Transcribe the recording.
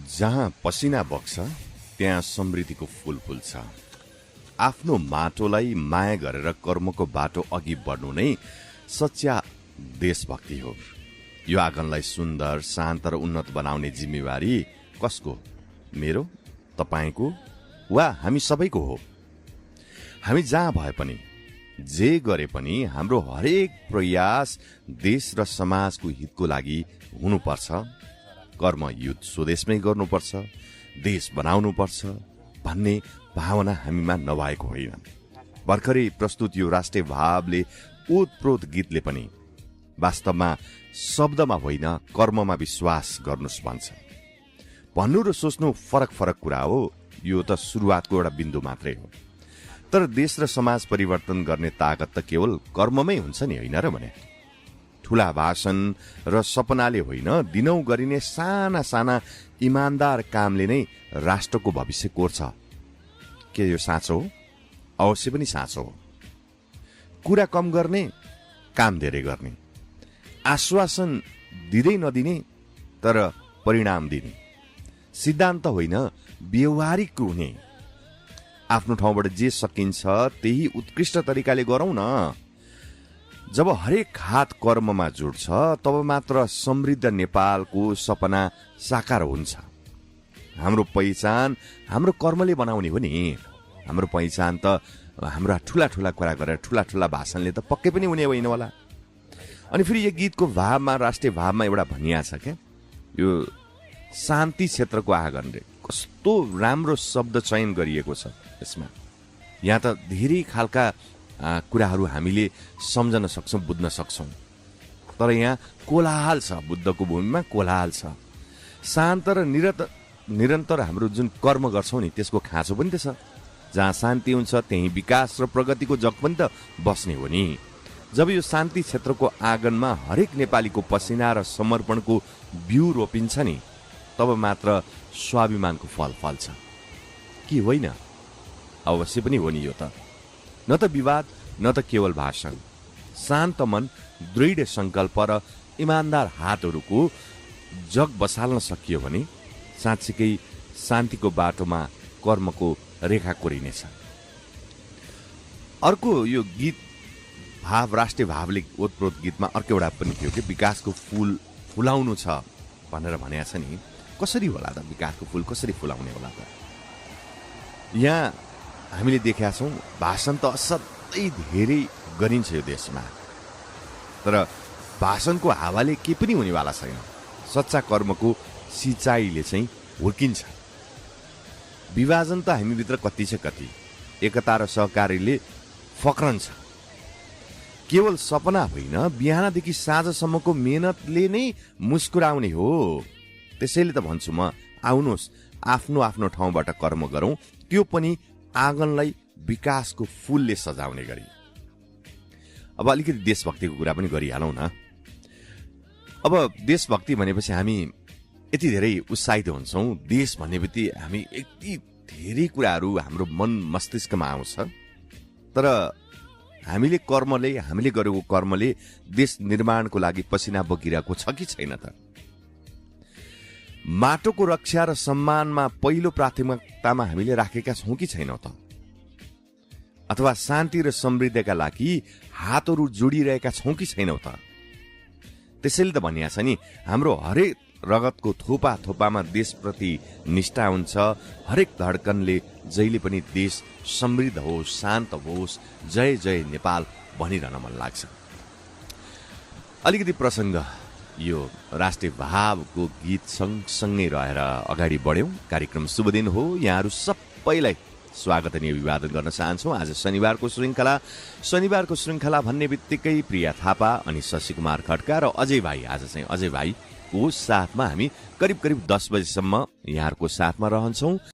जहाँ पसिना बग्छ त्यहाँ समृद्धिको फूल फुल्छ। आफ्नो माटोलाई माया गरेर कर्मको बाटो अघि बढ्नु नै सच्चा देशभक्ति हो। यो आँगनलाई सुन्दर, शान्त र उन्नत बनाउने जिम्मेवारी कसको? मेरो, तपाईको वा हामी सबैको हो। हामी जहाँ भए पनि, जे गरे पनि हाम्रो हरेक प्रयास देश र समाजको हितको लागि हुनुपर्छ। कर्मयुद्ध स्वदेशमै गर्नुपर्छ, देश बनाउनुपर्छ भन्ने भावना हामीमा नभएको होइन। भर्खरै प्रस्तुत यो राष्ट्रिय भावले ओतप्रोत गीतले पनि वास्तवमा शब्दमा होइन कर्ममा विश्वास गर्नुस् भन्छ। भन्नु र सोच्नु फरक फरक कुरा हो। यो त सुरुवातको एउटा बिन्दु मात्रै हो। तर देश र समाज परिवर्तन गर्ने ताकत त केवल कर्ममै हुन्छ नि, होइन र भने? ठूला भाषण र सपनाले होइन, दिनौं गरिने साना साना इमान्दार कामले नै राष्ट्रको भविष्य कोर्छ। के यो साँचो हो? अवश्य पनि साँचो हो। कुरा कम गर्ने, काम धेरै गर्ने, आश्वासन दिँदै नदिने तर परिणाम दिने, सिद्धान्त होइन व्यवहारिक हुने। आफ्नो ठाउँबाट जे सकिन्छ त्यही उत्कृष्ट तरिकाले गरौं न। जब हरेक हात कर्ममा जुड्छ तब मात्र समृद्ध नेपालको सपना साकार हुन्छ। हाम्रो पहिचान हाम्रो कर्मले बनाउने हो नि। हाम्रो पहिचान त हाम्रा ठूला ठूला कुरा गरेर ठूला ठूला भाषणले त पक्कै पनि हुने होइन होला। अनि फेरि यो गीतको भावमा, राष्ट्रिय भावमा एउटा भनिया छ क्या, यो शान्ति क्षेत्रको आँगन रे। कस्तो राम्रो शब्द चयन गरिएको छ यसमा। यहाँ त धेरै खालका कुराहरू हामीले सम्झन सक्छौं, बुझ्न सक्छौं। तर यहाँ कोलाहल छ, बुद्धको भूमिमा कोलाहल छ। शान्त र निरन्तर हाम्रो जुन कर्म गर्छौं नि त्यसको खाँचो पनि त छ। जहाँ शान्ति हुन्छ त्यही विकास र प्रगतिको जग पनि त बस्ने हो नि। जब यो शान्ति क्षेत्रको आँगनमा हरेक नेपालीको पसिना र समर्पणको बिउ रोपिन्छ नि तब मात्र स्वाभिमानको फल फल्छ। कि होइन? अवश्य पनि हो नि। यो त न त विवाद न त केवल भाषण। शान्त मन, दृढ संकल्प र इमान्दार हातहरूको जग बसाल्न सकियो भने साँच्चीकै शान्तिको बाटोमा कर्मको रेखा कोरिनेछ। अर्को यो गीत भाव, राष्ट्रिय भावले ओतप्रोत गीतमा अर्को एउटा पनि थियो कि विकासको फूल फुलाउनु छ भनेर भनेको छ नि। कसरी होला त विकासको फूल कसरी फुलाउने होला त? यहाँ हामीले देखेका छौं भाषण त असाध्यै धेरै गरिन्छ यो देशमा, तर भाषणको हावाले के पनि हुनेवाला छैन। सच्चा कर्मको सिंचाइले चाहिँ हुर्किन्छ। विभाजन त हामीभित्र कति छ कति, एकता र सहकारीले फक्रन्छ। केवल सपना होइन, बिहानदेखि साँझसम्मको मेहनतले नै मुस्कुराउने हो। त्यसैले त भन्छु म, आउनुहोस् आफ्नो आफ्नो ठाउँबाट कर्म गरौं, त्यो पनि आँगनलाई विकासको फूलले सजाउने गरी। अब अलिकति देशभक्तिको कुरा पनि गरिहालौं न। अब देशभक्ति भनेपछि हामी यति धेरै उत्साहित हुन्छौं। देश भनेपछि हामी यति धेरै कुराहरू हाम्रो मन मस्तिष्कमा आउँछ। तर हामीले गरेको कर्मले देश निर्माणको लागि पसिना बगिरहेको छ कि छैन त? माटोको रक्षा र सम्मानमा पहिलो प्राथमिकतामा हामीले राखेका छौं कि छैनौं त? अथवा शान्ति र समृद्धिका लागि हातहरू जोडिरहेका छौं कि छैनौं त? त्यसैले त भनिया छ नि, हाम्रो हरेक रगतको थोपा थोपामा देशप्रति निष्ठा हुन्छ। हरेक धड्कनले जहिले पनि देश समृद्ध होस्, शान्त होस्, जय जय नेपाल भनिरहन मन लाग्छ। अलिकति प्रसंग यो राष्ट्रिय भावको गीत सँगसँगै रहेर अगाडि बढ्यौं। कार्यक्रम शुभ दिन हो। यहाँहरू सबैलाई स्वागत अनि अभिवादन गर्न चाहन्छौं। आज शनिबारको श्रृंखला भन्ने बित्तिकै प्रिया थापा अनि शशि कुमार खड्का र अजय भाइ, आज चाहिँ अजय भाइको साथमा हामी करिब 10 बजेसम्म यहाँहरूको साथमा रहन्छौं।